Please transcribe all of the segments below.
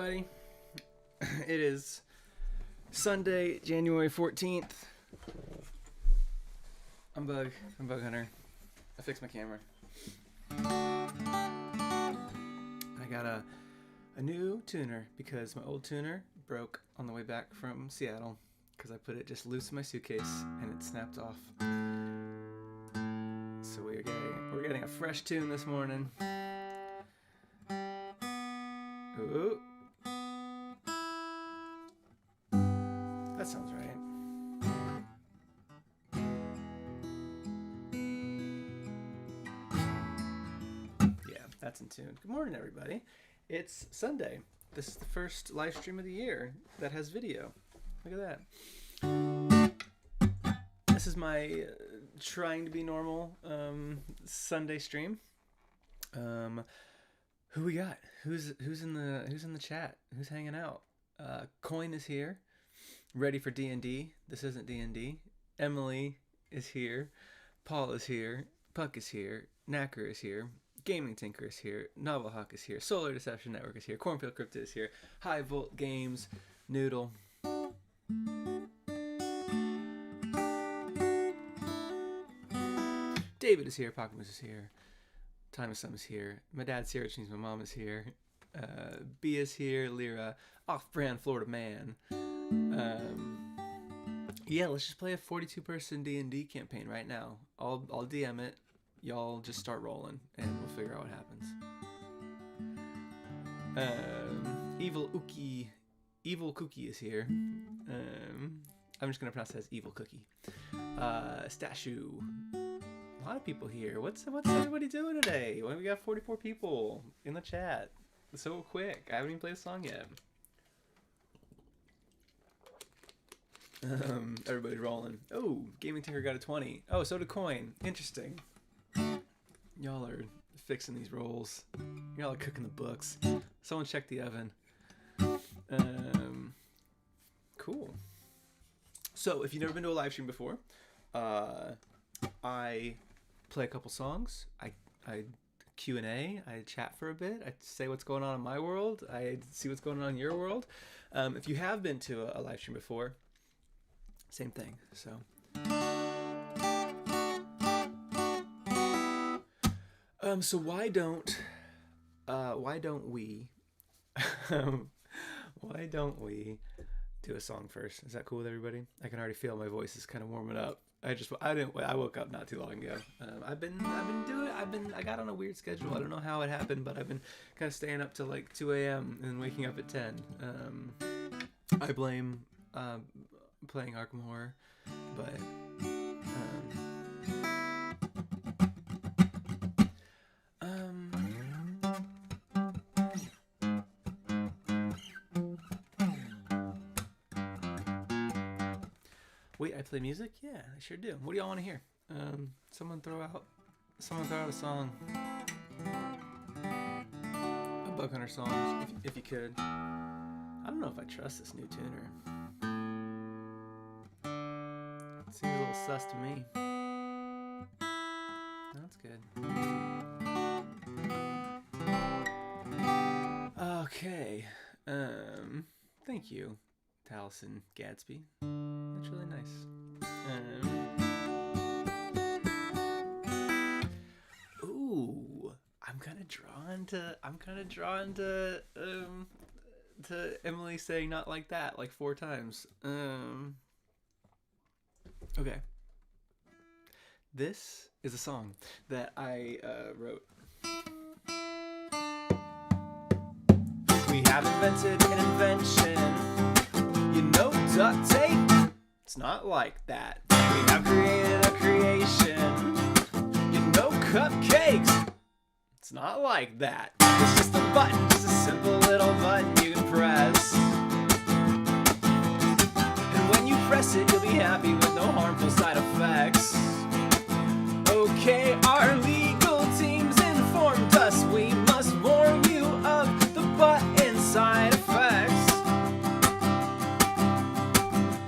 everybody. It is Sunday, January 14th. I'm Bug Hunter. I fixed my camera. I got a new tuner because my old tuner broke on the way back from Seattle because I put it just loose in my suitcase and it snapped off. So we're getting a fresh tune this morning. Ooh. That sounds right. Yeah, that's in tune. Good morning, everybody. It's Sunday. This is the first live stream of the year that has video. Look at that. This is my trying to be normal Sunday stream. Who we got? Who's in the chat? Who's hanging out? Coin is here, ready for D&D. This isn't D&D. Emily is here. Paul is here. Puck is here. Knacker is here. Gaming Tinker is here. Novelhawk is here. Solar Deception Network is here. Cornfield Cryptid is here. High Volt Games. Noodle. David is here. Pocketmoose is here. Time of Some is here. My dad's here, which means my mom is here. B is here. Lyra. Off-brand Florida Man. Yeah, let's just play a 42-person D&D campaign right now. I'll DM it. Y'all just start rolling, and we'll figure out what happens. Evil Cookie is here. I'm just gonna pronounce it as Evil Cookie. Stashu. A lot of people here. What's everybody doing today? Well, we got 44 people in the chat. So quick. I haven't even played a song yet. Everybody's rolling. Oh, Gaming Tinker got a 20. Oh, so did Coin. Interesting. Y'all are fixing these rolls. Y'all are cooking the books. Someone check the oven. Cool. So, if you've never been to a live stream before, I play a couple songs. I Q&A. I chat for a bit. I say what's going on in my world. I see what's going on in your world. If you have been to a live stream before, same thing. So. So why don't we do a song first? Is that cool with everybody? I can already feel my voice is kind of warming up. I woke up not too long ago. I got on a weird schedule. I don't know how it happened, but I've been kind of staying up till like 2 a.m. and waking up at 10. I blame playing Arkham Horror, but wait, I play music? Yeah, I sure do. What do y'all want to hear? Someone throw out a song. A Bug Hunter song, if you could. I don't know if I trust this new tuner. It seems a little sus to me. That's good. Okay. Thank you, Taliesin Gadsby. That's really nice. Ooh, I'm kind of drawn to Emily saying "not like that" like 4 times. Okay. This is a song that I wrote. We have invented an invention. You know, duct tape. It's not like that. We have created a creation. You know, cupcakes. It's not like that. It's just a button, just a simple little button you can press. And when you press it, you'll be happy with no harmful side effects. Okay, our legal team's informed us. We must warn you of the button side effects.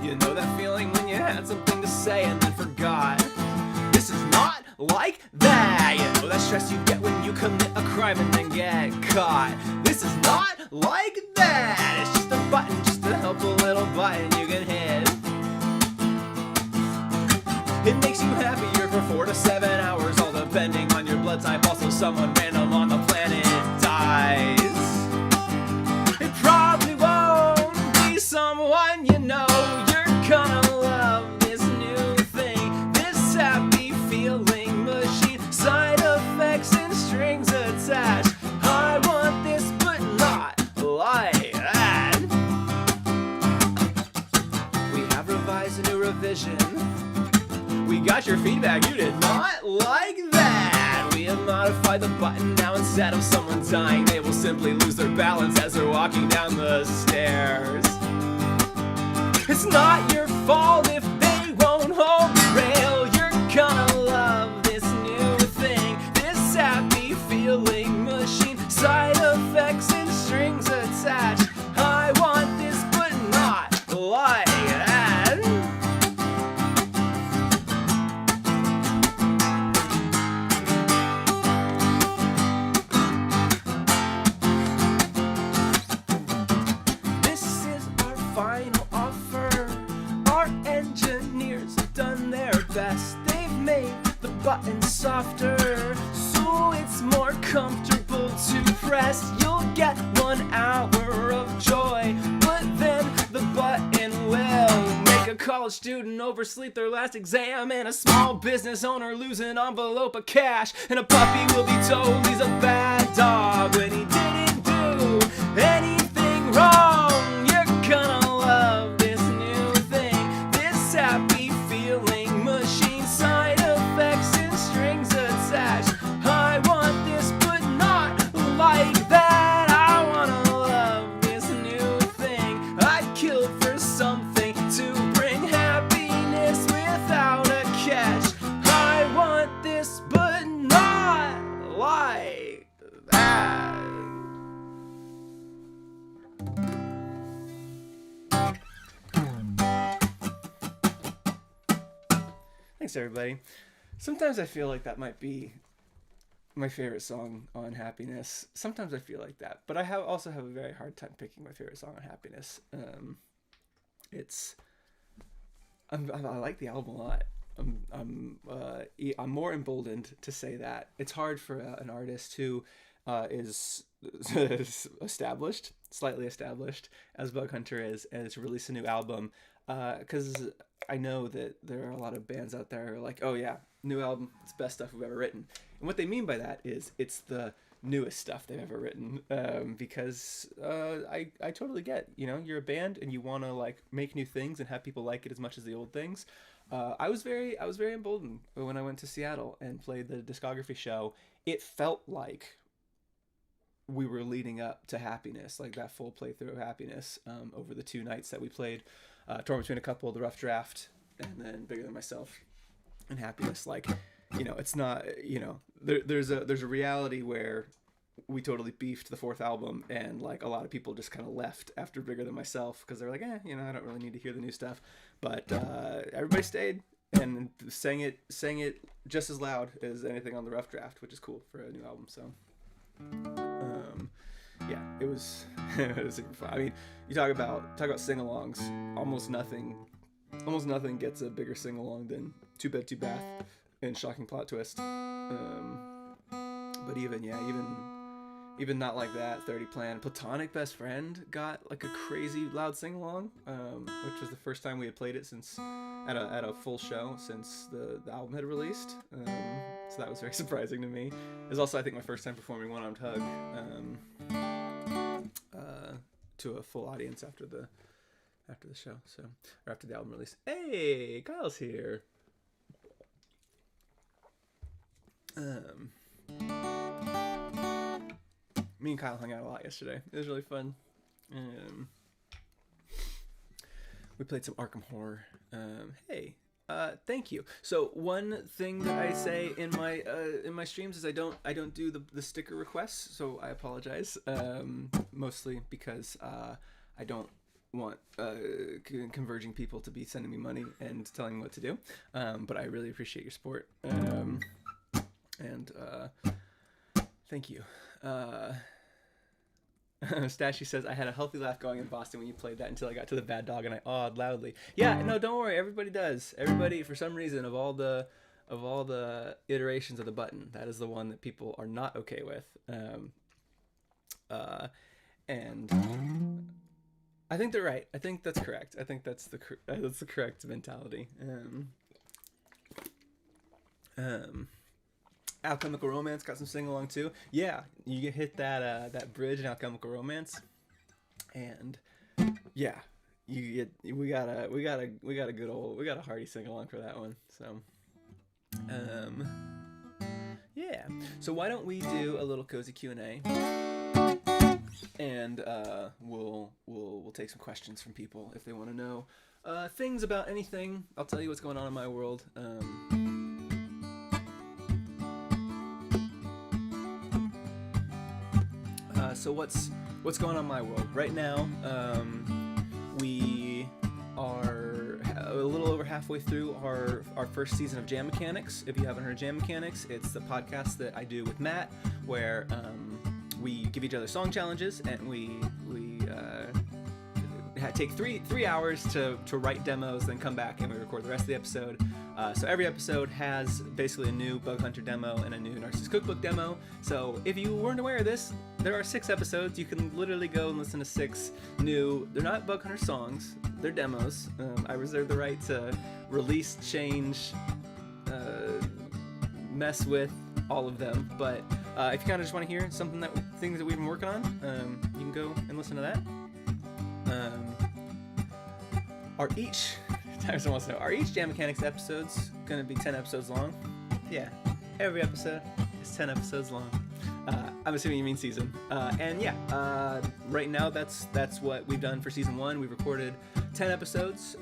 You know that feeling when you had something to say and then forgot? This is not like that. You know that stress you get when you you commit a crime and then get caught. This is not like that. It's just a button, just to help a little button you can hit. It makes you happier for 4 to 7 hours, all depending on your blood type. Also, someone random on the planet dies. It probably won't be someone you know. You're gonna love this new thing, this happy feeling machine. Side effects and strings attached. I want this, but not like that. We have revised a new revision. We got your feedback, you did not like that. We have modified the button now. Instead of someone dying, they will simply lose their balance as they're walking down the stairs. It's not your fault if they won't hold the rail. You're gonna love this new thing, this happy feeling machine. Side effects and strings attached. I want this, but not like that. Final offer. Our engineers have done their best. They've made the button softer, so it's more comfortable to press. You'll get 1 hour of joy, but then the button will make a college student oversleep their last exam, and a small business owner lose an envelope of cash, and a puppy will be told he's a bad dog when he didn't do anything wrong. You're gonna love this new thing, this happy feeling machine. Side effects and strings attached. I want this, but not like that. I wanna love this new thing. I'd kill for something to bring happiness without a catch. I want this, but not like that. Thanks, everybody. Sometimes I feel like that might be my favorite song on Happiness. Sometimes I feel like that, but I also have a very hard time picking my favorite song on Happiness. I like the album a lot. I'm more emboldened to say that. It's hard for an artist who is established, slightly established, as Bug Hunter is, and to release a new album, because I know that there are a lot of bands out there who are like, oh yeah, new album, it's the best stuff we've ever written. And what they mean by that is it's the newest stuff they've ever written, because I totally get, you're a band and you want to like make new things and have people like it as much as the old things. I was very emboldened when I went to Seattle and played the discography show. It felt like we were leading up to Happiness, like that full playthrough of Happiness, over the 2 nights that we played, torn between a couple, the Rough Draft, and then Bigger Than Myself and Happiness. Like, it's not, there's a reality where we totally beefed the 4th album, and like a lot of people just kind of left after Bigger Than Myself because they're like, I don't really need to hear the new stuff. But everybody stayed and sang it just as loud as anything on the Rough Draft, which is cool for a new album. So yeah, it was it was super fun. I mean, you talk about sing-alongs. Almost nothing gets a bigger sing-along than Too Bad Too Bath and Shocking Plot Twist. But even not like that, 30 Plan, Platonic Best Friend got like a crazy loud sing-along, which was the first time we had played it since at a full show since the album had released. So that was very surprising to me. It was also, I think, my first time performing One Armed Hug to a full audience after the show, or after the album release. Hey, Kyle's here. Me and Kyle hung out a lot yesterday. It was really fun. We played some Arkham Horror. Hey, thank you. So one thing that I say in my streams is I don't do the sticker requests. So I apologize. Mostly because I don't want converging people to be sending me money and telling me what to do. But I really appreciate your support. And Thank you. Stashy says, I had a healthy laugh going in Boston when you played that until I got to the bad dog and I awed loudly. Yeah, no, don't worry. Everybody does. Everybody, for some reason, of all the iterations of the button, that is the one that people are not okay with. And I think they're right. I think that's correct. I think that's the correct mentality. Alchemical Romance got some sing along too. Yeah, you hit that bridge in Alchemical Romance, and yeah, we got a hearty sing along for that one. So, yeah. So why don't we do a little cozy Q&A, and we'll take some questions from people if they want to know things about anything. I'll tell you what's going on in my world. So what's going on in my world right now? We are a little over halfway through our first season of Jam Mechanics. If you haven't heard of Jam Mechanics, it's the podcast that I do with Matt, where we give each other song challenges, and we take three hours to write demos, then come back and we record the rest of the episode. So every episode has basically a new Bug Hunter demo and a new Narcissus Cookbook demo. So if you weren't aware of this, there are 6 episodes. You can literally go and listen to 6 new, they're not Bug Hunter songs, they're demos. I reserve the right to release, change, mess with all of them. But if you kind of just want to hear things that we've been working on, you can go and listen to that. Are each Jam Mechanics episodes going to be 10 episodes long? Yeah, every episode is 10 episodes long. I'm assuming you mean season. And yeah, right now that's what we've done for season 1. We've recorded 10 episodes,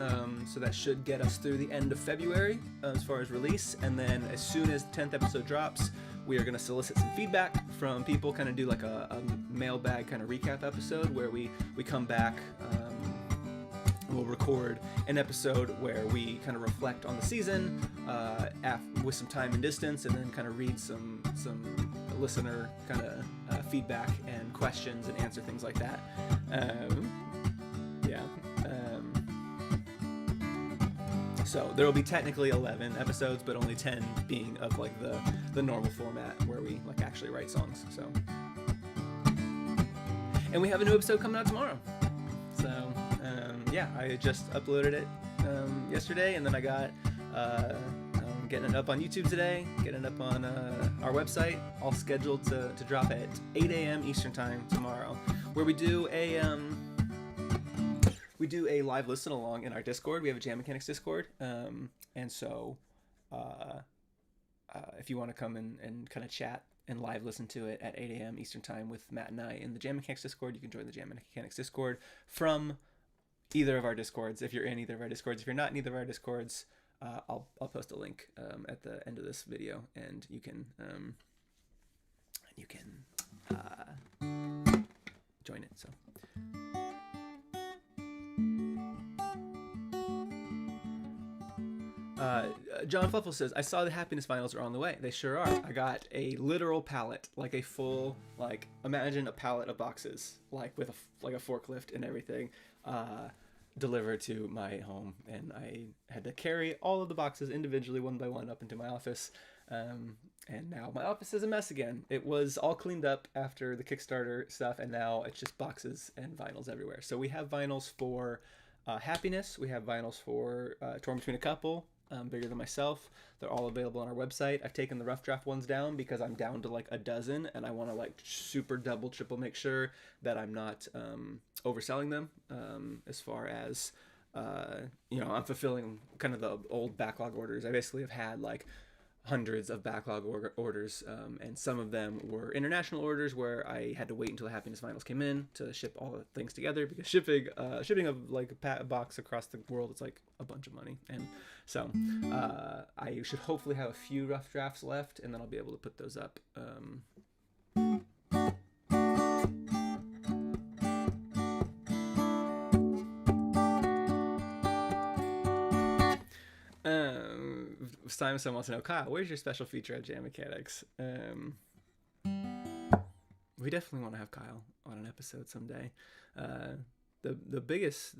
so that should get us through the end of February as far as release. And then as soon as the 10th episode drops, we are going to solicit some feedback from people, kind of do like a mailbag kind of recap episode where we come back. We'll record an episode where we kind of reflect on the season with some time and distance, and then kind of read some listener kind of feedback and questions and answer things like that. So there will be technically 11 episodes, but only 10 being of like the normal format where we like actually write songs. So, and we have a new episode coming out tomorrow. So yeah, I just uploaded it yesterday, and then I got getting it up on YouTube today, getting it up on our website, all scheduled to drop at 8 a.m. Eastern Time tomorrow, where we do a live listen along in our Discord. We have a Jam Mechanics Discord, and so if you want to come and kind of chat and live listen to it at 8 a.m. Eastern Time with Matt and I in the Jam Mechanics Discord, you can join the Jam Mechanics Discord from either of our Discords. If you're in either of our Discords, if you're not in either of our Discords, I'll post a link at the end of this video, and you can join it. So. John Fluffle says, I saw the happiness vinyls are on the way. They sure are. I got a literal pallet, like a full, like, imagine a pallet of boxes, like with a forklift and everything, delivered to my home. And I had to carry all of the boxes individually, one by one, up into my office. And now my office is a mess again. It was all cleaned up after the Kickstarter stuff, and now it's just boxes and vinyls everywhere. So we have vinyls for Happiness. We have vinyls for Torn Between a Couple, Bigger Than Myself. They're all available on our website. I've taken the rough draft ones down because I'm down to like a dozen, and I want to like super double, triple make sure that I'm not overselling them as far as I'm fulfilling kind of the old backlog orders. I basically have had like hundreds of backlog orders, and some of them were international orders where I had to wait until the Happiness vinyls came in to ship all the things together, because shipping of like a box across the world is like a bunch of money. And so I should hopefully have a few rough drafts left, and then I'll be able to put those up. Simon wants to know, Kyle, where's your special feature at Jam Mechanics? we definitely want to have Kyle on an episode someday. The biggest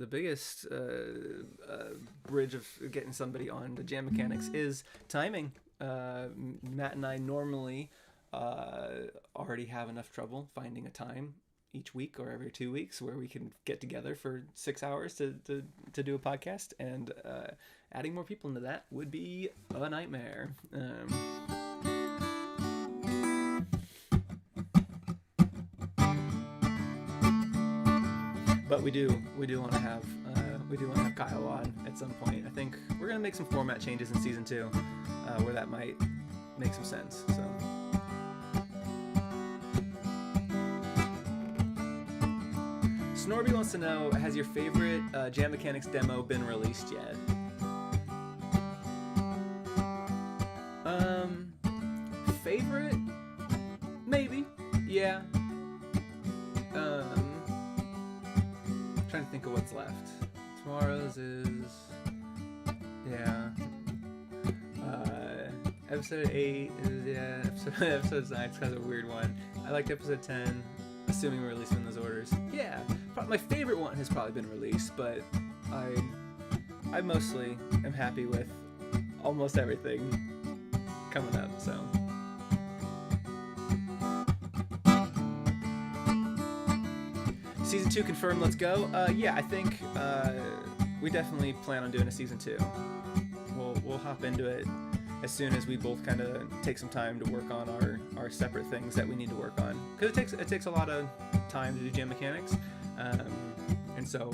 bridge of getting somebody on to Jam Mechanics is timing. Matt and I normally already have enough trouble finding a time each week or every 2 weeks where we can get together for 6 hours to do a podcast, and adding more people into that would be a nightmare. But we do want to have Kyle on at some point. I think we're gonna make some format changes in season 2, where that might make some sense. So. Snorby wants to know, has your favorite Jam Mechanics demo been released yet? Favorite? Maybe. Yeah. Trying to think of what's left. Tomorrow's is... Yeah. Episode 8 is... Yeah. Episode 9 is kind of a weird one. I liked episode 10. Assuming we're releasing those orders. Yeah, my favorite one has probably been released, but I mostly am happy with almost everything coming up, so. Season 2 confirmed, let's go. Yeah, I think we definitely plan on doing a season 2. We'll hop into it as soon as we both kind of take some time to work on our separate things that we need to work on, because it takes a lot of time to do Jam Mechanics, and so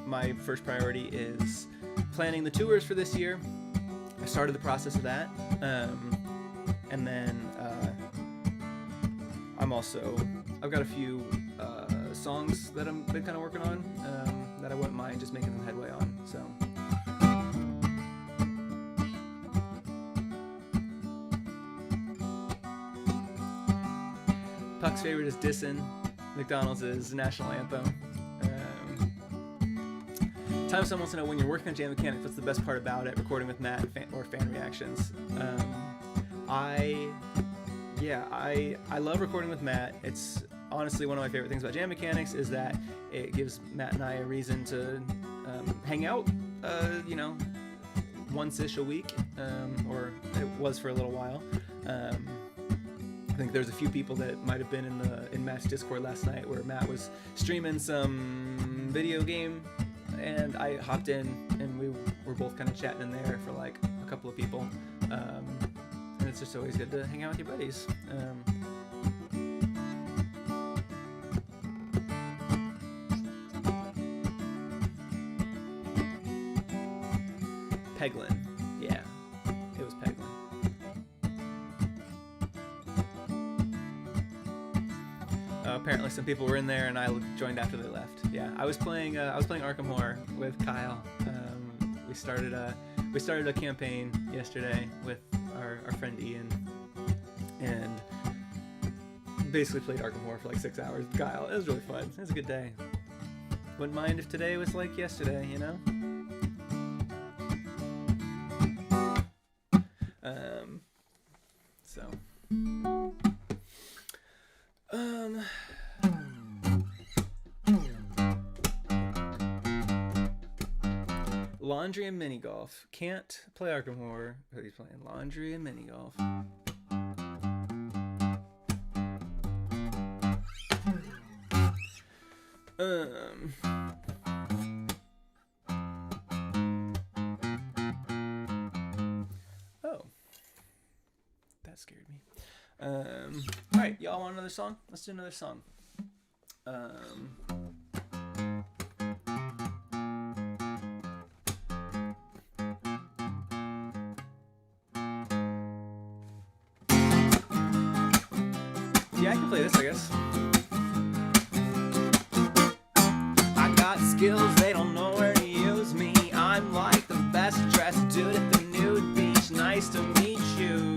my first priority is planning the tours for this year. I started the process of that, and then I've got a few songs that I've been kind of working on that I wouldn't mind just making some headway on. So. Puck's favorite is Dissin'. McDonald's is National Anthem. Time someone wants to know, when you're working on Jam Mechanics, what's the best part about it? Recording with Matt or fan reactions. I love recording with Matt. It's honestly one of my favorite things about Jam Mechanics is that it gives Matt and I a reason to hang out. Once-ish a week, or it was for a little while. I think there's a few people that might have been in Matt's Discord last night where Matt was streaming some video game, and I hopped in and we were both kind of chatting in there for like a couple of people, and it's just always good to hang out with your buddies. Peglin, yeah, it was Peglin. Apparently some people were in there and I joined after they left. Yeah, I was playing Arkham Horror with Kyle. We started a campaign yesterday with our friend Ian, and basically played Arkham Horror for like 6 hours with Kyle. It was really fun. It was a good day. Wouldn't mind if today was like yesterday, you know? Laundry and mini golf. Can't play Arkham Horror, but he's playing laundry and mini golf. Oh, that scared me. All right, y'all want another song? Let's do another song. Yeah, I can play this, I guess. I got skills, they don't know where to use me. I'm like the best dressed dude at the nude beach. Nice to meet you.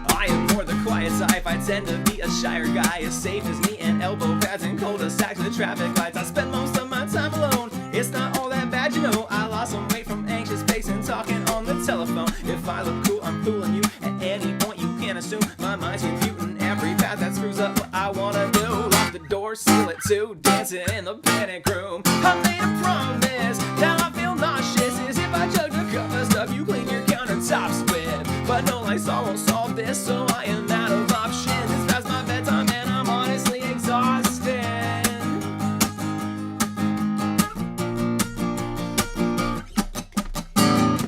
I am more the quiet type. I tend to be a shyer guy, as safe as me and elbow pads and cul-de-sacs with traffic lights. I spend most of my time alone. It's not all that bad, you know. I lost some weight from anxious pacing, talking on the the telephone. If I look cool, I'm fooling you. At any point, you can't assume my mind's computing every path that screws up what I wanna do. Lock the door, seal it too, dancing in the panic room. I made a promise, now I feel nauseous, as if I chugged a cup of stuff you clean your countertops with. But no Lysol won't solve this, so I am out of options. It's past my bedtime and I'm honestly exhausted.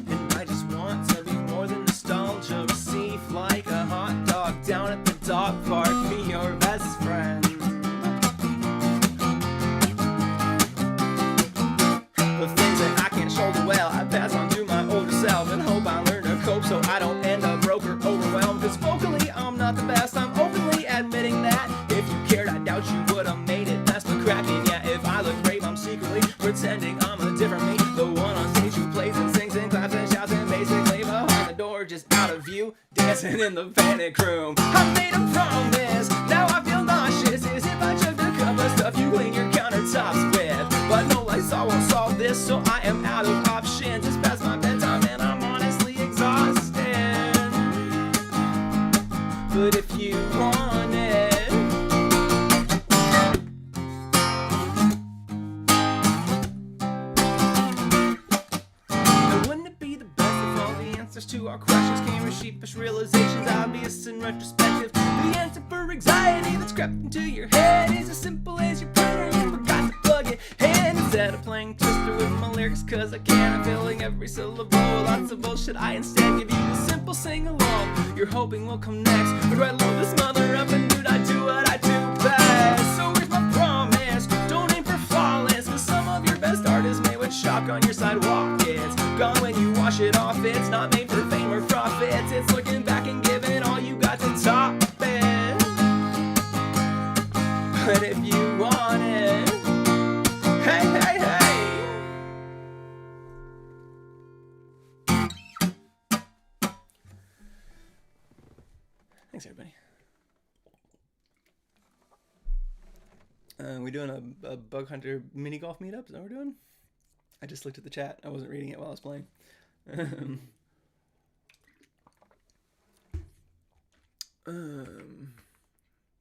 And I just want to be more than nostalgia. Receive like a hot dog down at the dog park. Be your best friend. The things that I can't shoulder well, I pass on to my older self and hope I learn to cope so I don't end up broke or overwhelmed. Cause vocally I'm not the best, I'm openly admitting that. If you cared, I doubt you would have made it past the cracking. Yeah, if I look brave, I'm secretly pretending I'm a different me. The one on stage who plays and sings and claps and shouts and basically behind the door, just out of view, dancing in the panic room. I made a promise, now I feel nauseous, as if I chugged a cup of stuff you clean your countertops with. But no Lysol won't solve this, so I am out of options. It's past my bedtime and I'm honestly exhausted. But if you want it, wouldn't it be the best if all the answers to our questions came with sheepish realizations, obvious in retrospective? The answer for anxiety that's crept into your head is as simple as your printer, you forgot to plug it in. Instead of playing Twister with my lyrics cause I can, I'm filling every syllable with lots of bullshit. I instead give you the simple sing-along you're hoping will come next. But do I load this mother up and dude, I do what I do best. So here's my promise, don't aim for flawless, cause some of your best art is made with chalk on your sidewalk. It's gone when you wash it off, it's not made for fame or profits. It's looking back and giving all you got to top it. But if you want it, hey, hey, hey. Thanks, everybody. We doing a bug hunter mini golf meetup? Is that what we're doing? I just looked at the chat. I wasn't reading it while I was playing.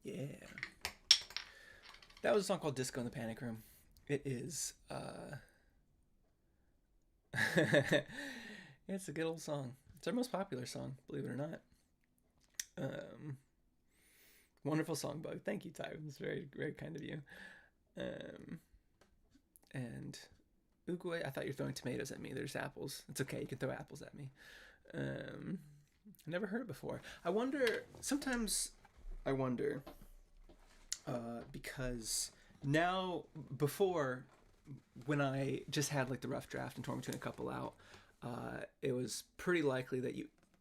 Yeah. That was a song called Disco in the Panic Room. It is, it's a good old song. It's our most popular song, believe it or not. Wonderful song, Bug. Thank you, Ty. It's very, very kind of you. And Uguay, I thought you were throwing tomatoes at me. There's apples. It's okay. You can throw apples at me. Never heard it before. Sometimes I wonder, because now, before, when I just had like the rough draft and torn between a couple out, it was pretty likely that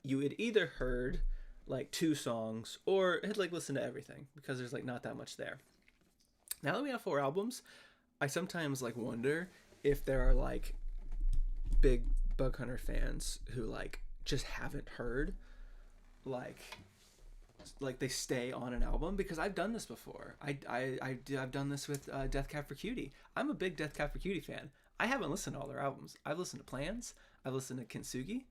you had either heard like 2 songs or had like listened to everything, because there's like not that much there. Now that we have 4 albums, I sometimes like wonder if there are like big Bug Hunter fans who like just haven't heard like they stay on an album, because I've done this before. I've done this with Death Cab for Cutie. I'm a big Death Cab for Cutie fan. I haven't listened to all their albums. I've listened to Plans. I've listened to Kintsugi.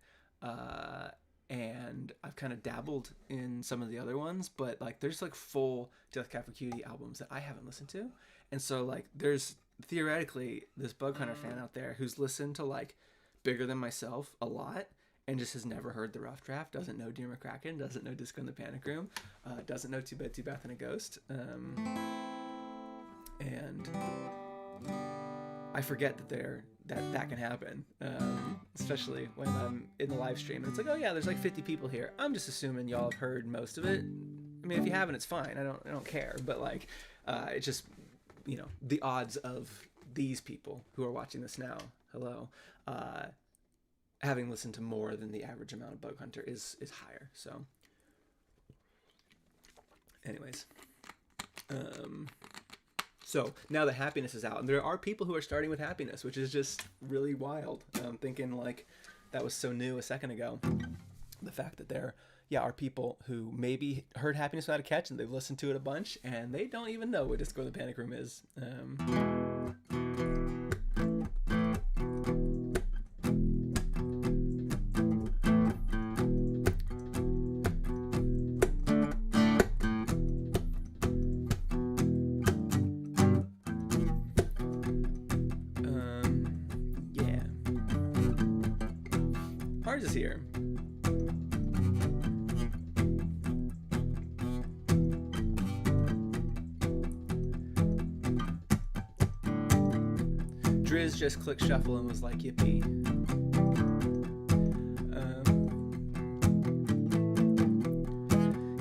And I've kind of dabbled in some of the other ones, but like there's like full Death Cab for Cutie albums that I haven't listened to. And so like there's theoretically this Bug Hunter fan out there who's listened to like Bigger Than Myself a lot and just has never heard the rough draft, doesn't know Dear McCracken, doesn't know Disco in the Panic Room, doesn't know Too Bad, Too Bath and a Ghost. And I forget that can happen, especially when I'm in the live stream. And it's like, oh yeah, there's like 50 people here. I'm just assuming y'all have heard most of it. I mean, if you haven't, it's fine. I don't care. But like, it's just, you know, the odds of these people who are watching this now, hello, having listened to more than the average amount of Bug Hunter is higher. So, anyways, so now that Happiness is out, and there are people who are starting with Happiness, which is just really wild. I'm thinking like that was so new a second ago. The fact that there, are people who maybe heard Happiness Without a Catch and they've listened to it a bunch and they don't even know what Disco in the Panic Room is. Mars is here. Driz just clicked shuffle and was like, yippee.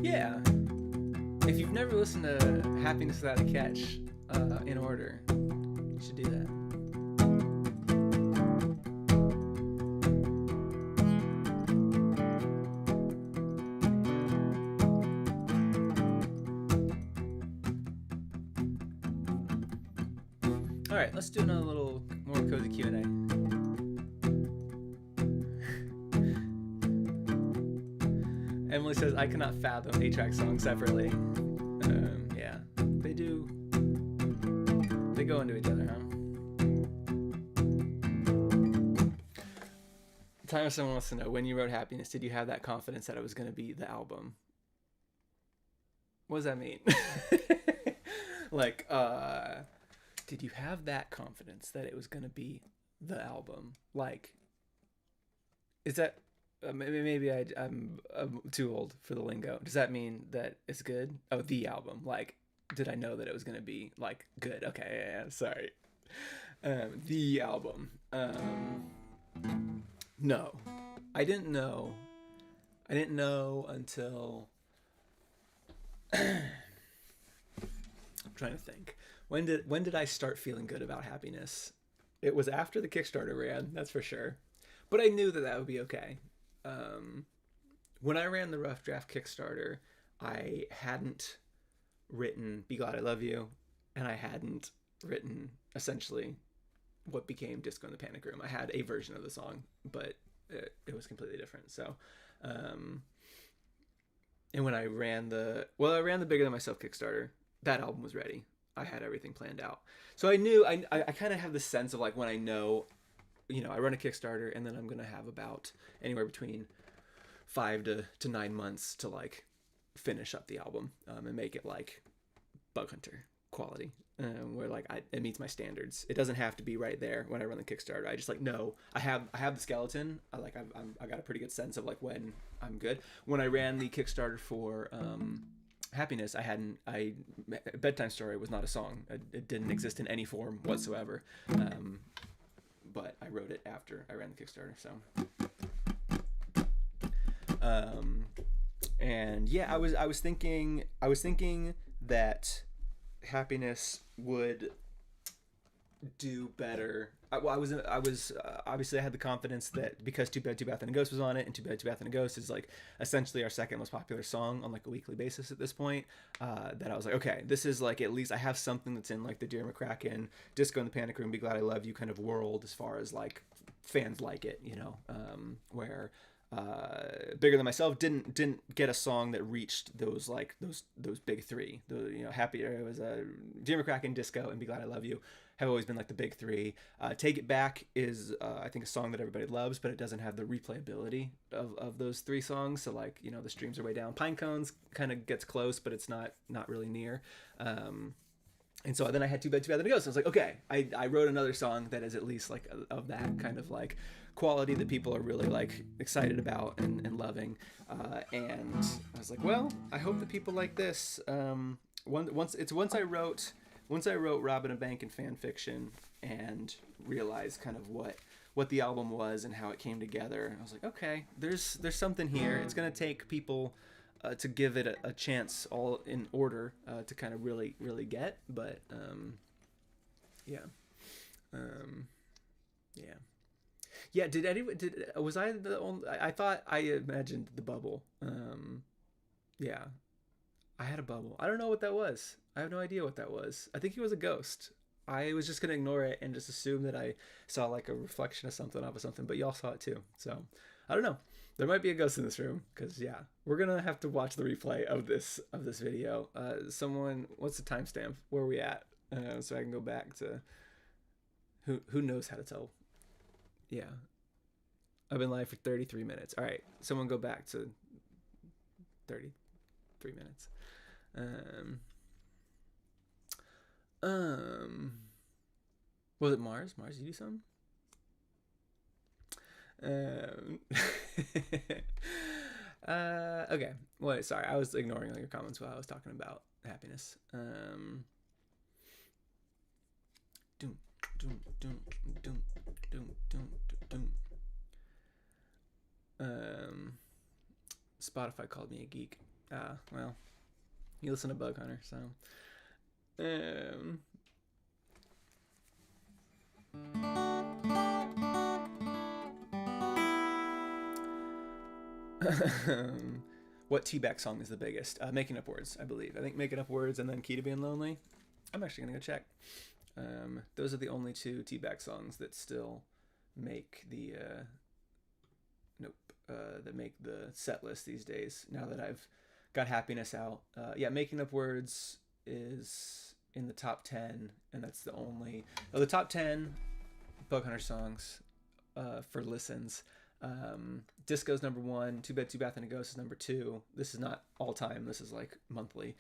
Yeah. If you've never listened to Happiness Without a Catch in order, you should do that. All right, let's do another little more cozy Q&A. Emily says, I cannot fathom 8-track songs separately. Yeah, they do. They go into each other, huh? Time someone wants to know, when you wrote Happiness, did you have that confidence that it was going to be the album? What does that mean? Like, did you have that confidence that it was going to be the album? Like, is that... maybe I'm too old for the lingo. Does that mean that it's good? Oh, the album. Like, did I know that it was going to be, like, good? Okay, yeah, sorry. The album. No. I didn't know. I didn't know until... I'm trying to think. When did I start feeling good about Happiness? It was after the Kickstarter ran, that's for sure. But I knew that would be okay. When I ran the Rough Draft Kickstarter, I hadn't written Be Glad I Love You, and I hadn't written essentially what became Disco in the Panic Room. I had a version of the song, but it was completely different. So, and when I ran the Bigger Than Myself Kickstarter, that album was ready. I had everything planned out. So I knew, I kind of have the sense of like when I know, you know, I run a Kickstarter and then I'm going to have about anywhere between 5 to 9 months to like finish up the album and make it like Bug Hunter quality, where like it meets my standards. It doesn't have to be right there when I run the Kickstarter. I just like, no, I have the skeleton. I got a pretty good sense of like when I'm good. When I ran the Kickstarter for Happiness, Bedtime Story was not a song. It didn't exist in any form whatsoever. But I wrote it after I ran the Kickstarter, so. And yeah, I was thinking that Happiness would do better. I was obviously I had the confidence that because Too Bad, Too Bad and a Ghost was on it, and Too Bad, Too Bad and a Ghost is like essentially our second most popular song on like a weekly basis at this point, that I was like, okay, this is like, at least I have something that's in like the Dear McCracken, Disco in the Panic Room, Be Glad I Love You kind of world as far as like fans like it, you know, where Bigger Than Myself didn't get a song that reached those big three. You know, It was Dear McCracken, Disco, and Be Glad I Love You have always been like the big three. Take It Back is I think a song that everybody loves, but it doesn't have the replayability of those three songs. So like, you know, the streams are way down. Pine Cones kind of gets close, but it's not really near. And so then I had Too Bad, Too Bad and a Ghost. I was like, okay, I wrote another song that is at least like of that kind of like quality that people are really like excited about and loving. And I was like, well, I hope that people like this. Once I wrote Robbin' a Bank and fan fiction and realized kind of what the album was and how it came together, I was like, okay, there's something here. It's gonna take people to give it a chance, all in order, to kind of really get. But yeah. Was I the only? I thought I imagined the bubble. Yeah, I had a bubble. I don't know what that was. I have no idea what that was. I think he was a ghost. I was just gonna ignore it and just assume that I saw like a reflection of something off of something, but y'all saw it too. So I don't know. There might be a ghost in this room, because yeah, we're gonna have to watch the replay of this video. Someone, what's the timestamp? Where are we at? So I can go back to who knows how to tell. Yeah, I've been live for 33 minutes. All right, someone go back to 33 minutes. Was it Mars? Mars, you do something? Um, okay. Wait, sorry. I was ignoring all your comments while I was talking about happiness. Doom, doom, doom, doom, doom, doom, doom. Spotify called me a geek. Well, you listen to Bug Hunter, so. What T-Back song is the biggest? Making Up Words, I believe. I think Making Up Words and then Key to Being Lonely. I'm actually gonna go check. Those are the only two T-Back songs that still make the that make the set list these days. Now that I've got Happiness out, yeah, Making Up Words is in the top 10, and that's the only the top 10 Bug Hunter songs for listens. Disco's number 1. Too Bad, Too Bath and a Ghost is number 2. This is not all time. This is like monthly.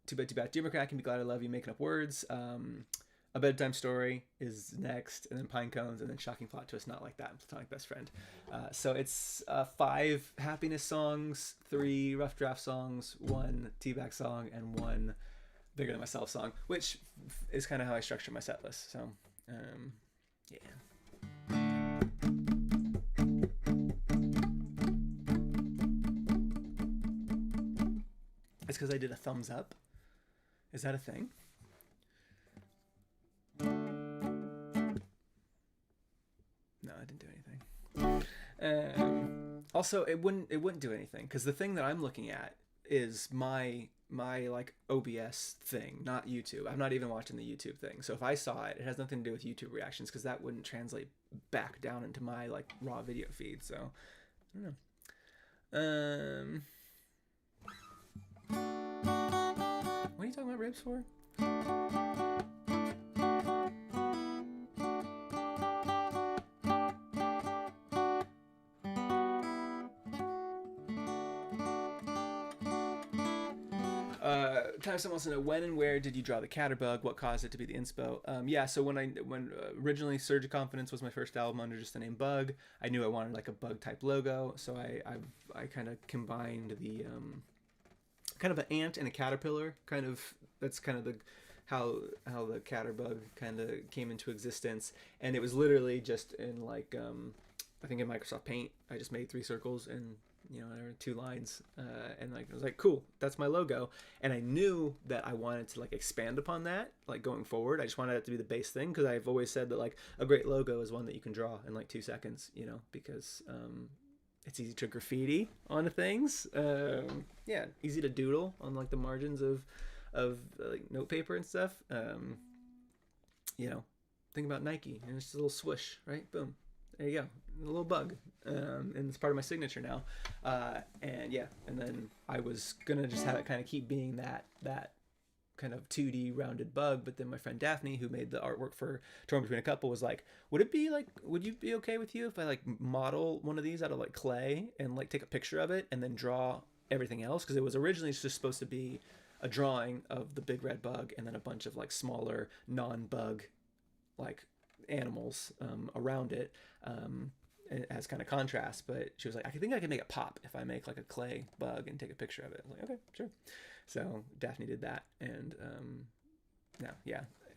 Too Bad, Too Bath, Dear McCracken, Be Glad I Love You, Making Up Words. A Bedtime Story is next, and then Pine Cones, and then Shocking Plot Twist, Not Like That, Platonic Best Friend. So it's 5 happiness songs, 3 rough draft songs, 1 T-Back song, and 1 Bigger Than Myself song, which is kind of how I structure my set list. So, yeah. It's because I did a thumbs up. Is that a thing? No, I didn't do anything. Also, it wouldn't do anything because the thing that I'm looking at is my like OBS thing, not YouTube. I'm not even watching the YouTube thing. So if I saw it, it has nothing to do with YouTube reactions because that wouldn't translate back down into my like raw video feed. So I don't know. What are you talking about ribs for? Someone wants to know, when and where did you draw the Catterbug? What caused it to be the inspo? Yeah, so when originally Surge of Confidence was my first album under just the name Bug, I knew I wanted like a bug type logo, so I kind of combined the kind of an ant and a caterpillar. Kind of that's kind of the how the Catterbug kind of came into existence, and it was literally just in like I think in Microsoft Paint. I just made 3 circles and there were 2 lines, and like I was like, cool, that's my logo. And I knew that I wanted to like expand upon that, like going forward. I just wanted it to be the base thing because I've always said that like a great logo is one that you can draw in like 2 seconds, because it's easy to graffiti onto things. Yeah, easy to doodle on like the margins of like notepaper and stuff. Think about Nike, and it's just a little swoosh, right? Boom. There you go, a little bug, and it's part of my signature now. And then I was gonna just have it kind of keep being that kind of 2D rounded bug, but then my friend Daphne, who made the artwork for Torn Between a Couple, was like, would you be okay with you if I like model one of these out of like clay and like take a picture of it and then draw everything else? Because it was originally just supposed to be a drawing of the big red bug and then a bunch of like smaller non-bug like animals around it, as kind of contrast. But she was like, I think I can make it pop if I make like a clay bug and take a picture of it. I was like, okay, sure. So Daphne did that, and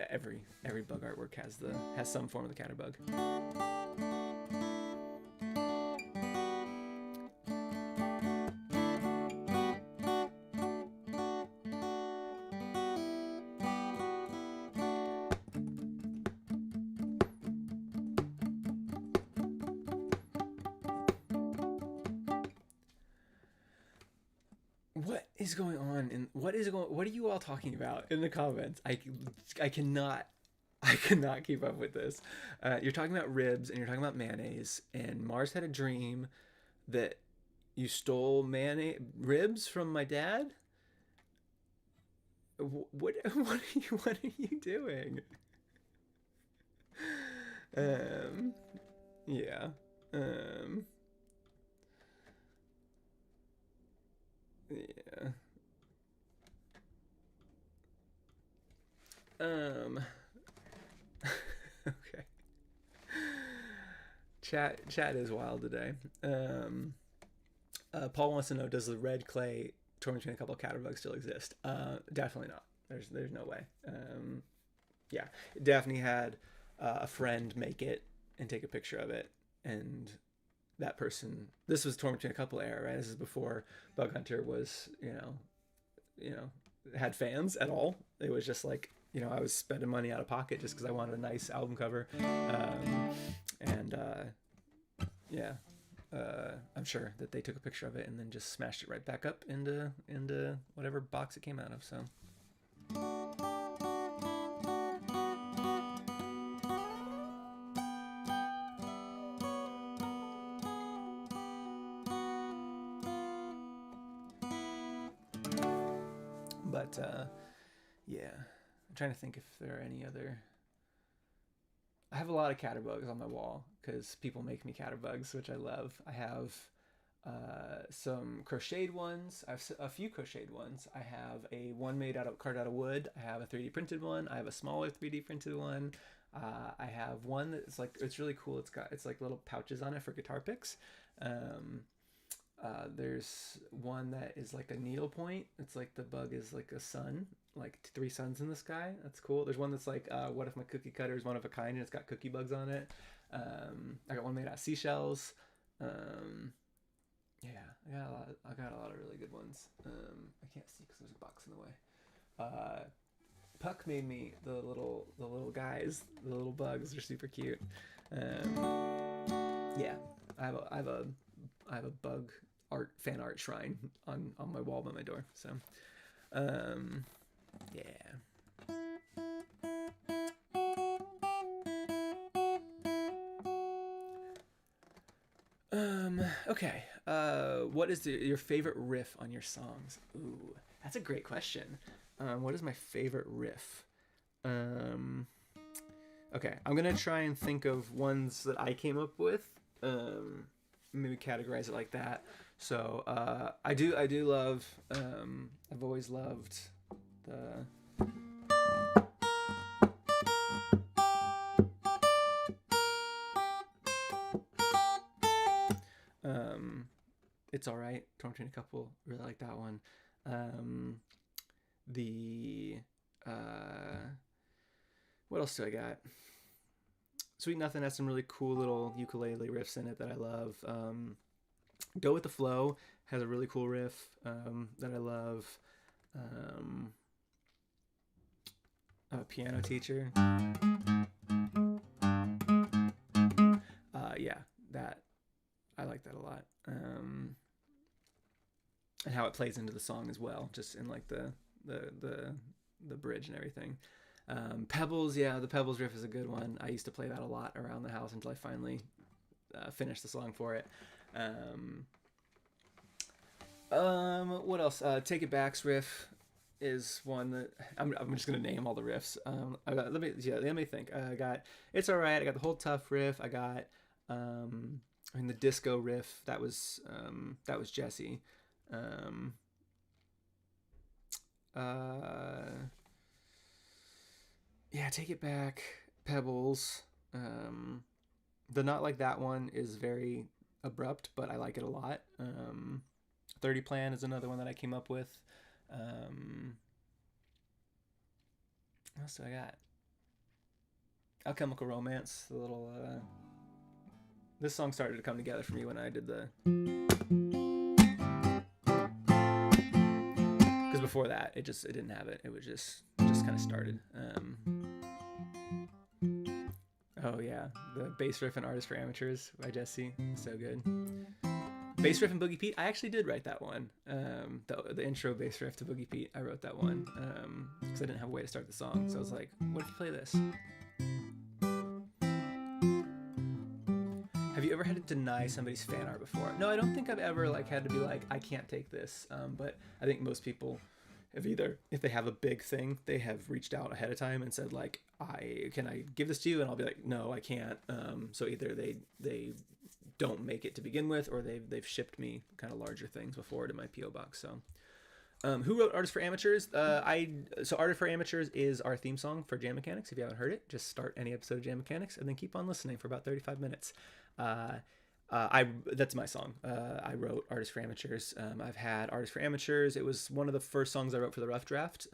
every bug artwork has some form of the Catterbug. What is going on? What are you all talking about in the comments? I cannot keep up with this. You're talking about ribs and you're talking about mayonnaise, and Mars had a dream that you stole ribs from my dad. What are you doing? Yeah. Yeah. Okay. chat is wild today. Paul wants to know, does the red clay torn between a couple of catterbugs still exist? Definitely not. There's no way. Yeah, Daphne had a friend make it and take a picture of it, and that person, this was torn between a couple era, right? This is before Bug Hunter was, had fans at all. It was just like, I was spending money out of pocket just because I wanted a nice album cover. I'm sure that they took a picture of it and then just smashed it right back up into whatever box it came out of. So. But yeah, I'm trying to think if there are any other. I have a lot of catterbugs on my wall because people make me catterbugs, which I love. I have some crocheted ones. I have a few crocheted ones. I have a one made carved out of wood. I have a 3D printed one. I have a smaller 3D printed one. I have one that's like, it's really cool. It's like little pouches on it for guitar picks. There's one that is like a needlepoint. It's like the bug is like a sun, like 3 suns in the sky. That's cool. There's one that's like, what if my cookie cutter is one of a kind and it's got cookie bugs on it. I got one made out of seashells. Yeah, I got a lot of really good ones. I can't see because there's a box in the way. Puck made me the little guys, the little bugs. They're super cute. Yeah, I have a bug fan art shrine on my wall by my door. So, yeah. Okay. What is your favorite riff on your songs? Ooh, that's a great question. What is my favorite riff? Okay, I'm gonna try and think of ones that I came up with. Maybe categorize it like that. So I do love. I've always loved the. It's Alright, torn between a couple. Really like that one. What else do I got? Sweet Nothing has some really cool little ukulele riffs in it that I love. Go With the Flow has a really cool riff that I love. I'm a Piano Teacher. Yeah, that I like that a lot. And how it plays into the song as well, just in like the bridge and everything. Pebbles, yeah, the Pebbles riff is a good one. I used to play that a lot around the house until I finally finished the song for it. What else? Take It Back's riff is one that I'm just gonna name all the riffs. Let me think. I got It's Alright. I got the Whole Tough riff. I got the disco riff. That was Jesse. Yeah, Take It Back, Pebbles. The Not Like That one is very abrupt, but I like it a lot. 30 Plan is another one that I came up with. What else do I got? Alchemical Romance, the little this song started to come together for me when I did the, because before that it didn't have it. It was just kind of started. Oh yeah, the bass riff and Artist for Amateurs by Jesse, so good. Bass riff and Boogie Pete, I actually did write that one. The intro bass riff to Boogie Pete, I wrote that one because I didn't have a way to start the song. So I was like, what if you play this? Have you ever had to deny somebody's fan art before? No, I don't think I've ever had to be like, I can't take this. But I think most people have either, if they have a big thing, they have reached out ahead of time and said like, can I give this to you? And I'll be like, no, I can't. So either they don't make it to begin with, or they've shipped me kind of larger things before to my PO box. So, who wrote Artist for Amateurs? So Artist for Amateurs is our theme song for Jam Mechanics. If you haven't heard it, just start any episode of Jam Mechanics and then keep on listening for about 35 minutes. That's my song. I wrote Artists for Amateurs. I've had Artists for Amateurs. It was one of the first songs I wrote for the rough draft.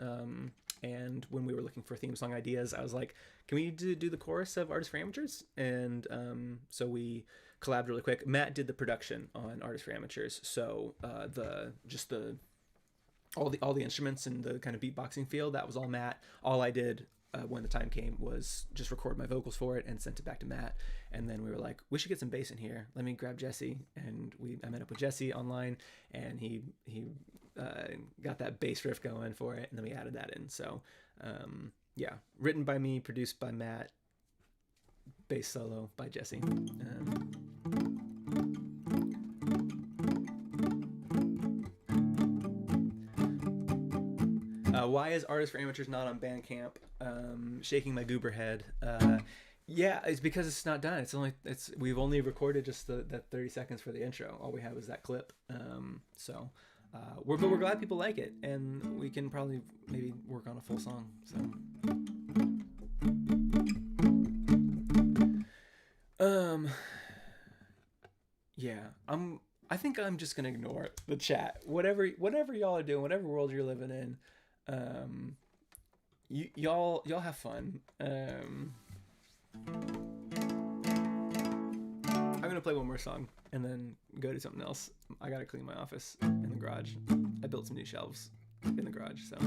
And when we were looking for theme song ideas, I was like, can we do the chorus of Artists for Amateurs? And so we collabed really quick. Matt did the production on Artists for Amateurs. So all the instruments and the kind of beatboxing feel, that was all Matt. All I did when the time came was just record my vocals for it and sent it back to Matt. And then we were like, we should get some bass in here. Let me grab Jesse. And I met up with Jesse online, and he got that bass riff going for it, and then we added that in. So yeah, written by me, produced by Matt, bass solo by Jesse. Why is Artists for Amateurs not on Bandcamp? Shaking my goober head. Yeah, it's because it's not done. We've only recorded just that 30 seconds for the intro. All we have is that clip. We're glad people like it, and we can probably maybe work on a full song. So. Yeah, I think I'm just gonna ignore the chat. Whatever y'all are doing, whatever world you're living in, y'all have fun. I'm gonna play one more song and then go do something else. I gotta clean my office in the garage. I built some new shelves in the garage, so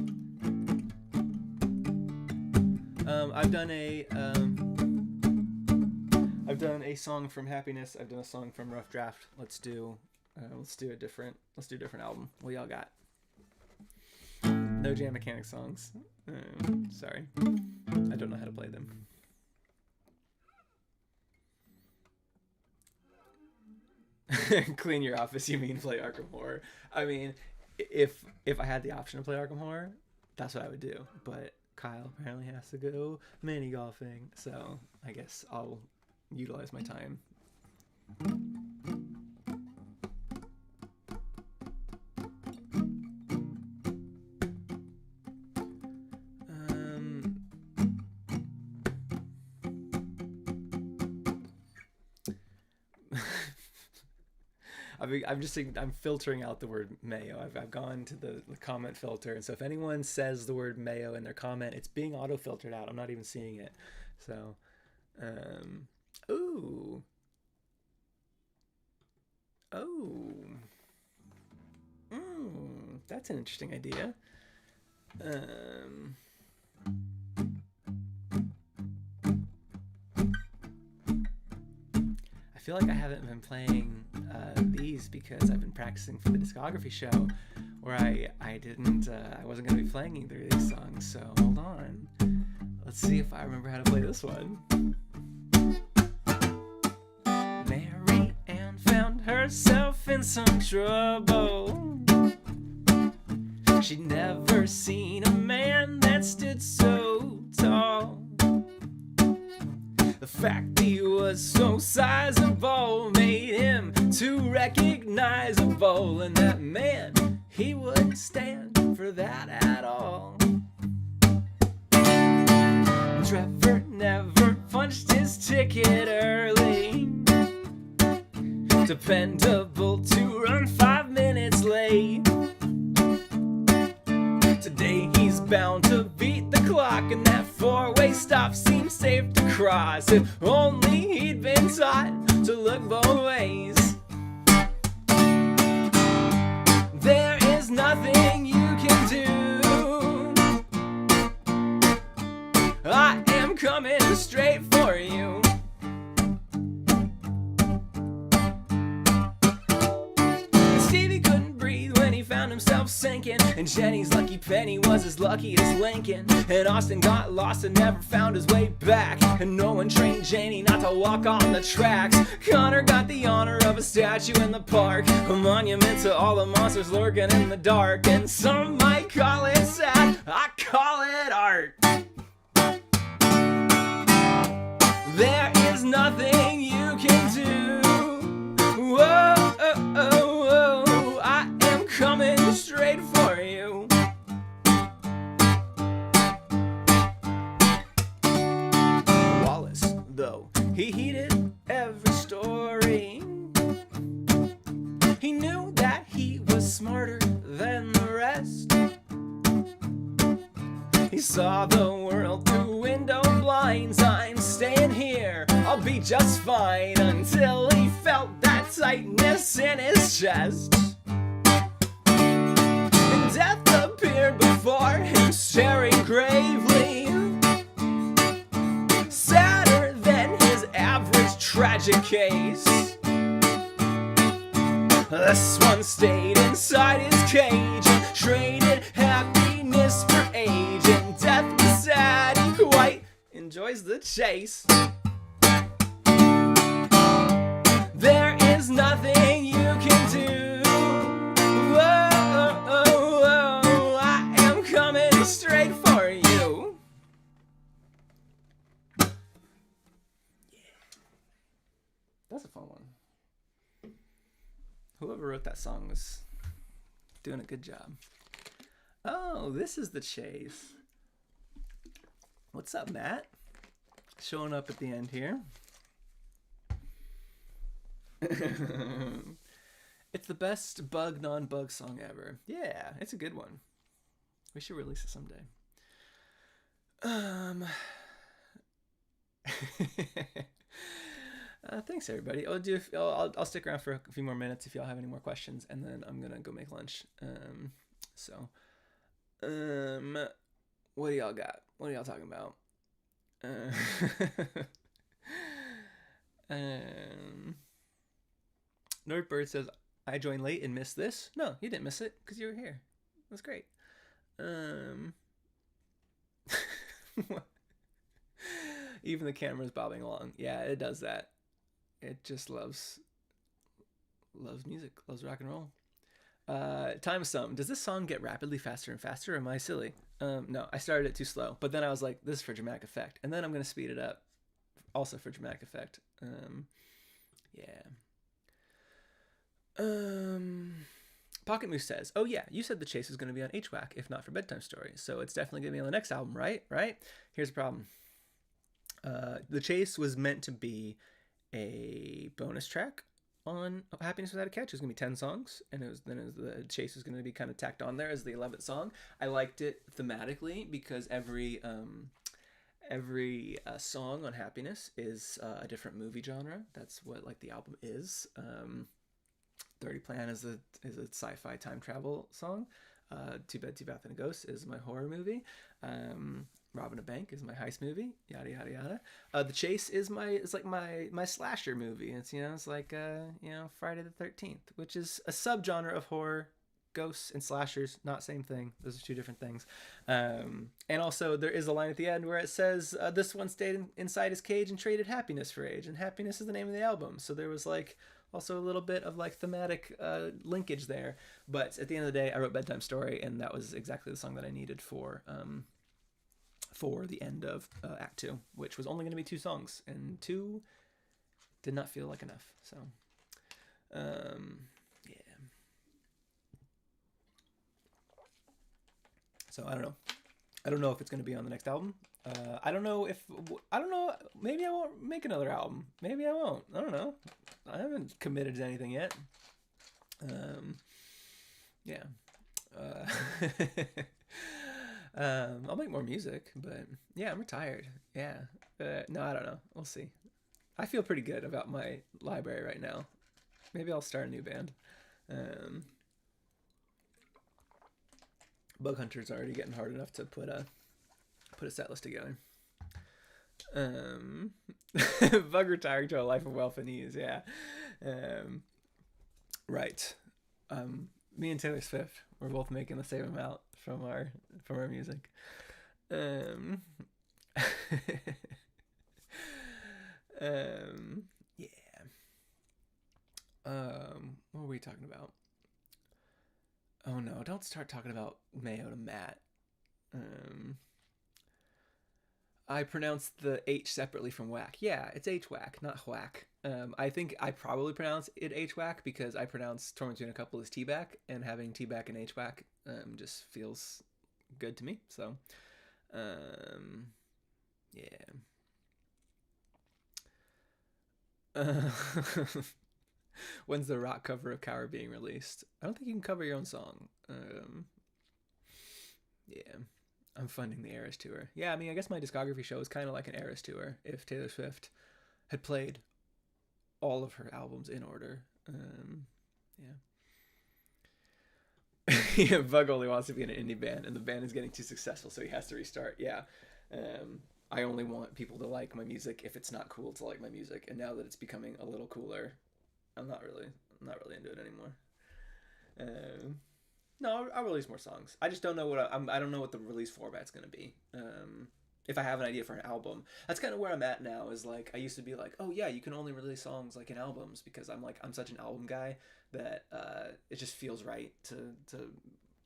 I've done a song from Happiness. I've done a song from Rough Draft. Let's do a different album. What y'all got? No Jam Mechanic songs. Sorry, I don't know how to play them. Clean your office, you mean play Arkham Horror? I mean, if I had the option to play Arkham Horror, that's what I would do. But Kyle apparently has to go mini golfing, so I guess I'll utilize my time. I'm filtering out the word mayo. I've gone to the comment filter, and so if anyone says the word mayo in their comment, it's being auto filtered out. I'm not even seeing it. So, that's an interesting idea. I feel like I haven't been playing these because I've been practicing for the discography show, where I wasn't going to be playing either of these songs. So hold on, let's see if I remember how to play this one. Mary Ann found herself in some trouble. She'd never seen a man that stood so tall. The fact he was so sizable made him too recognizable, and that man, he wouldn't stand for that at all. Trevor never punched his ticket early, dependable to run 5 minutes late. Today he's bound to beat the clock, and that 4-way stop seems safe to cross. If only he'd been taught to look both ways. There is nothing you can do. I am coming straight for you. Stevie couldn't breathe when he found himself sinking, and Jenny's lucky penny was as lucky as Lincoln. And Austin got lost and never found his way back, and no one trained Janie not to walk on the tracks. Connor got the honor of a statue in the park, a monument to all the monsters lurking in the dark. And some might call it sad, I call it art. There is nothing you can do. Whoa, oh, oh, oh. I am coming straight for you. Wallace, though, he heeded every story. smarter than the rest. He saw the world through window blinds. I'm staying here, I'll be just fine, until he felt that tightness in his chest. And death appeared before him, staring gravely, sadder than his average tragic case. This one stayed inside his cage and traded happiness for age. And death was sad, he quite enjoys the chase. There is nothing you can do. Whoa, oh, oh, I am coming straight for you. Yeah. That's a fun one. Whoever wrote that song was doing a good job. Oh, this is the chase. What's up, Matt? Showing up at the end here. It's the best bug, non-bug song ever. Yeah, it's a good one. We should release it someday. Thanks everybody. I'll stick around for a few more minutes if y'all have any more questions, and then I'm gonna go make lunch. What do y'all got? What are y'all talking about? Nerdbird says, I joined late and missed this. No, you didn't miss it because you were here. That's great. Even the camera's bobbing along. Yeah, it does that. It just loves music, loves rock and roll. Time sum. Does this song get rapidly faster and faster, or am I silly? No, I started it too slow, but then I was like, this is for dramatic effect, and then I'm gonna speed it up, also for dramatic effect. Pocket Moose says, oh yeah, you said the chase was gonna be on HWAC, if not for Bedtime Stories, so it's definitely gonna be on the next album, right? Here's the problem. The chase was meant to be a bonus track on Happiness Without a Catch. It was gonna be 10 songs, and the chase was gonna be kind of tacked on there as the 11th song. I liked it thematically because every song on Happiness is a different movie genre. That's what like the album is. Dirty Plan is a sci-fi time travel song. Too Bad, Too Bath and a Ghost is my horror movie. Robbing a Bank is my heist movie. Yada yada yada. The Chase is my slasher movie. It's like Friday the 13th, which is a subgenre of horror. Ghosts and slashers, not same thing. Those are two different things. And also there is a line at the end where it says this one stayed inside his cage and traded happiness for age, and Happiness is the name of the album. So there was like also a little bit of like thematic linkage there. But at the end of the day, I wrote Bedtime Story, and that was exactly the song that I needed for the end of Act 2, which was only going to be 2 songs, and 2 did not feel like enough. So, yeah. So I don't know. I don't know if it's going to be on the next album. I don't know. Maybe I won't make another album. Maybe I won't. I don't know. I haven't committed to anything yet. Yeah. I'll make more music, but yeah, I'm retired. Yeah. No, I don't know. We'll see. I feel pretty good about my library right now. Maybe I'll start a new band. Bug Hunter's already getting hard enough to put a set list together. Bug retiring to a life of wealth and ease. Yeah. Right. Me and Taylor Swift, we're both making the same amount from our music. Yeah. What were we talking about? Oh no, don't start talking about Mayo to Matt. I pronounced the H separately from whack. Yeah, it's H-whack, not whack. I think I probably pronounce it H-whack because I pronounce Torment Between a Couple as T-back, and having T-back and H-whack just feels good to me. So, yeah. When's the rock cover of Cower being released? I don't think you can cover your own song. Yeah, I'm funding the Eras tour. Yeah, I mean, I guess my discography show is kind of like an Eras tour if Taylor Swift had played all of her albums in order. Yeah. Yeah, Bug only wants to be in an indie band, and the band is getting too successful, so he has to restart. Yeah. I only want people to like my music if it's not cool to like my music, and now that it's becoming a little cooler, I'm not really into it anymore. No, I'll release more songs. I just don't know I don't know what the release format's gonna be. If I have an idea for an album, that's kind of where I'm at now. Is like I used to be like, oh yeah, you can only release songs like in albums because I'm such an album guy that it just feels right to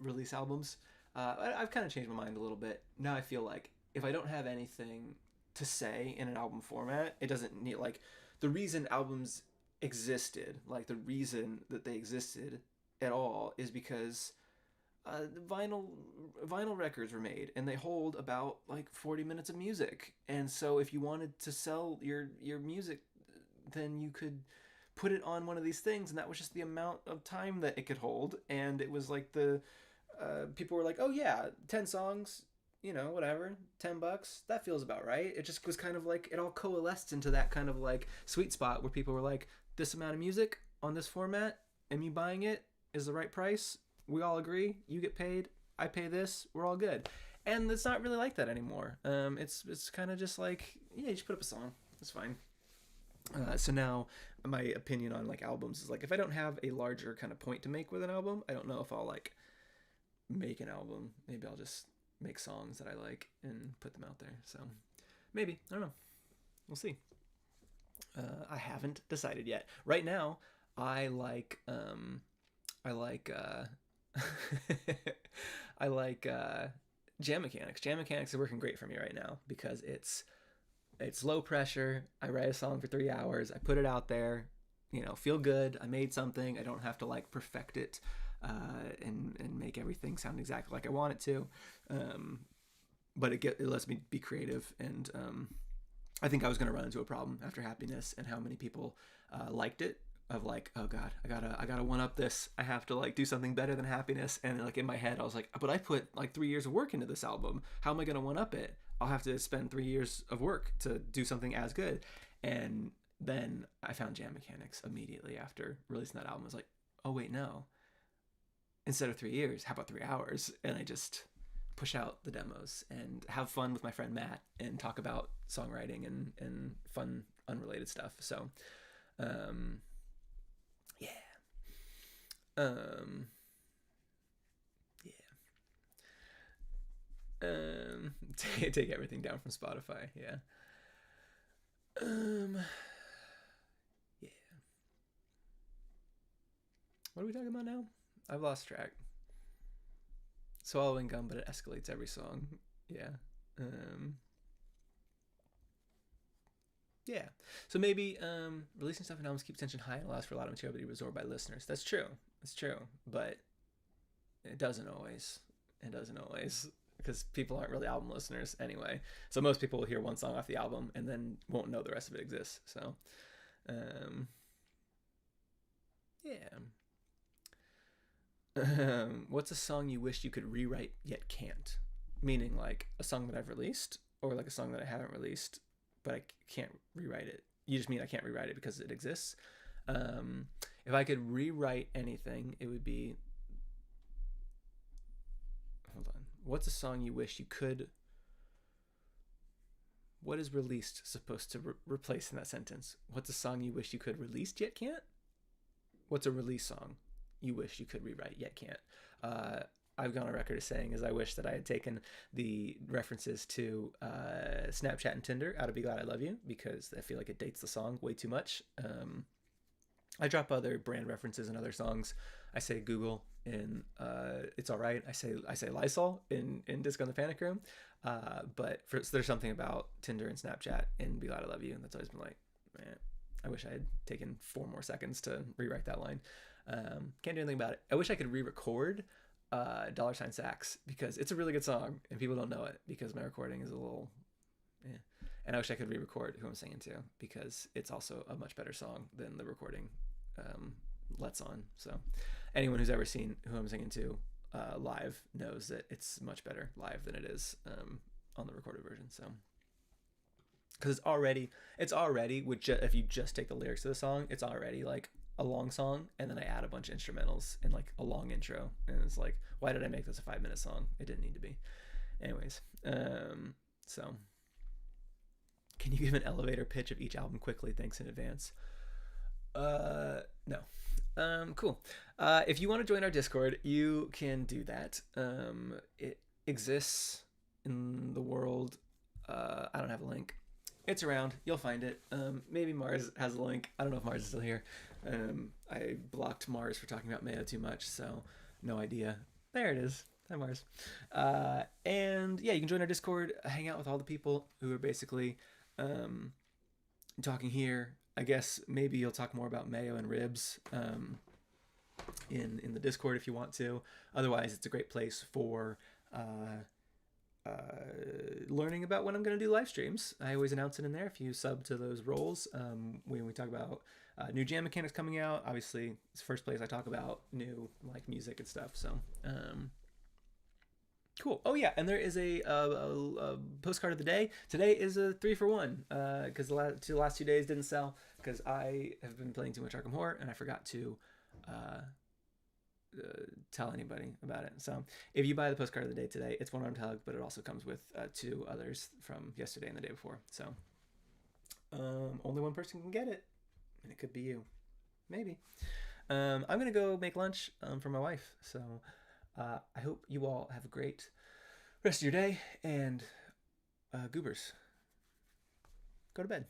release albums. I've kind of changed my mind a little bit. Now I feel like if I don't have anything to say in an album format, it doesn't need like the reason albums existed, like the reason that they existed at all is because vinyl records were made and they hold about like 40 minutes of music, and so if you wanted to sell your music, then you could put it on one of these things, and that was just the amount of time that it could hold. And it was like the people were like, oh yeah, 10 songs, whatever, $10, that feels about right. It just was kind of like it all coalesced into that kind of like sweet spot where people were like, this amount of music on this format and me buying it is the right price. We all agree. You get paid. I pay this. We're all good. And it's not really like that anymore. It's kind of just like, yeah, you just put up a song. It's fine. So now my opinion on like albums is like, if I don't have a larger kind of point to make with an album, I don't know if I'll like make an album. Maybe I'll just make songs that I like and put them out there. So maybe, I don't know. We'll see. I haven't decided yet. Right now, I like I like jam mechanics. Jam mechanics are working great for me right now because it's low pressure. I write a song for 3 hours. I put it out there, feel good. I made something. I don't have to like perfect it and make everything sound exactly like I want it to. But it lets me be creative. And I think I was going to run into a problem after Happiness and how many people liked it. Of like, oh god, I gotta one up this. I have to like do something better than Happiness. And like in my head, I was like, but I put like 3 years of work into this album. How am I gonna one up it? I'll have to spend 3 years of work to do something as good. And then I found Jam Mechanics immediately after releasing that album. I was like, oh wait, no. Instead of 3 years, how about 3 hours? And I just push out the demos and have fun with my friend Matt and talk about songwriting and fun unrelated stuff. So yeah. Take everything down from Spotify. Yeah. Yeah. What are we talking about now? I've lost track. Swallowing gum, but it escalates every song. Yeah. Yeah. So maybe releasing stuff in albums keeps tension high and allows for a lot of material to be absorbed by listeners. That's true. It's true. But it doesn't always. Because people aren't really album listeners anyway. So most people will hear one song off the album and then won't know the rest of it exists. So, yeah. What's a song you wish you could rewrite yet can't? Meaning like a song that I've released or like a song that I haven't released but I can't rewrite it. You just mean I can't rewrite it because it exists. If I could rewrite anything, it would be... Hold on. What's a song you wish you could... What is released supposed to replace in that sentence? What's a song you wish you could released yet can't? What's a release song you wish you could rewrite yet can't? I've gone on record as saying is I wish that I had taken the references to Snapchat and Tinder out of Be Glad I Love You because I feel like it dates the song way too much. I drop other brand references in other songs. I say Google in It's Alright. I say Lysol in Disco in the Panic Room. But so there's something about Tinder and Snapchat in Be Glad I Love You, and that's always been like, man, I wish I had taken 4 more seconds to rewrite that line. Can't do anything about it. I wish I could re-record $sign Sax because it's a really good song and people don't know it because my recording is a little and I wish I could re-record Who I'm Singing To because it's also a much better song than the recording lets on. So anyone who's ever seen who I'm singing to live knows that it's much better live than it is on the recorded version. So because it's already with if you just take the lyrics of the song, it's already like a long song, and then I add a bunch of instrumentals and like a long intro, and it's like, why did I make this a 5-minute song? It didn't need to be. Anyways, so can you give an elevator pitch of each album quickly? Thanks in advance. No. Cool. If you want to join our Discord, you can do that. It exists in the world. I don't have a link. It's around. You'll find it. Maybe Mars has a link. I don't know if Mars is still here. I blocked Mars for talking about Mayo too much, so no idea. There it is. Hi, Mars. And yeah, you can join our Discord, hang out with all the people who are basically talking here. I guess maybe you'll talk more about Mayo and ribs in the Discord if you want to. Otherwise, it's a great place for learning about when I'm going to do live streams. I always announce it in there if you sub to those roles. When we talk about new jam mechanics coming out, obviously it's the first place I talk about new like music and stuff. So cool. Oh yeah, and there is a postcard of the day. Today is a 3-for-1 because the last 2 days didn't sell because I have been playing too much Arkham Horror and I forgot to tell anybody about it. So if you buy the postcard of the day today, it's one armed hug, but it also comes with 2 others from yesterday and the day before. So only one person can get it, and it could be you, maybe. I'm gonna go make lunch for my wife. So I hope you all have a great rest of your day, and goobers, go to bed.